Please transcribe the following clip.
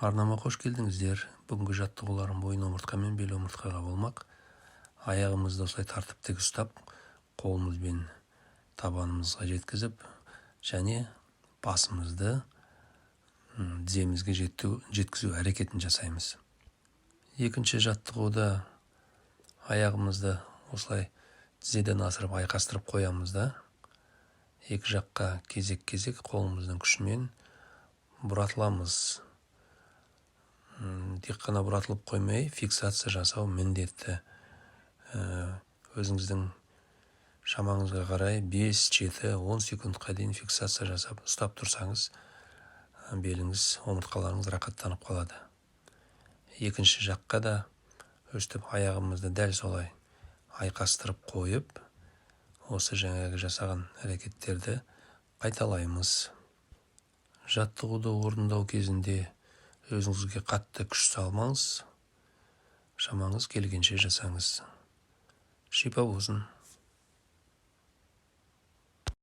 Арнама қош келдіңіздер. Бүгінгі жаттығуларым бойын омыртқа мен бел омыртқаға болмақ. Аяғымызды осылай тартып тік ұстап, қолымызбен табанымызға жеткізіп, және басымызды тіземізге жеткізу әрекетін жасаймыз. Екінші жаттығуда аяғымызды осылай тізеден асырып айқастырып қоямыз да, екі жаққа кезек-кезек қолымыздың күшімен бұратыламыз. Тек қана бұратылып қоймай, фиксация жасау міндетті. Өзіңіздің шамаңызға қарай 5-7-10 секундқа дейін фиксация жасап ұстап тұрсаңыз, беліңіз, омыртқаларыңыз рахаттанып қалады. Екінші жаққа да өстіп аяғымызды дәл солай айқастырып қойып, осы жаңағы жасаған әрекеттерді қайталаймыз. Жаттығуды орындау кезінде өзіңізге қатты күш салмаңыз, шамаңыз келгенше жасаңыз. Шипа болсын.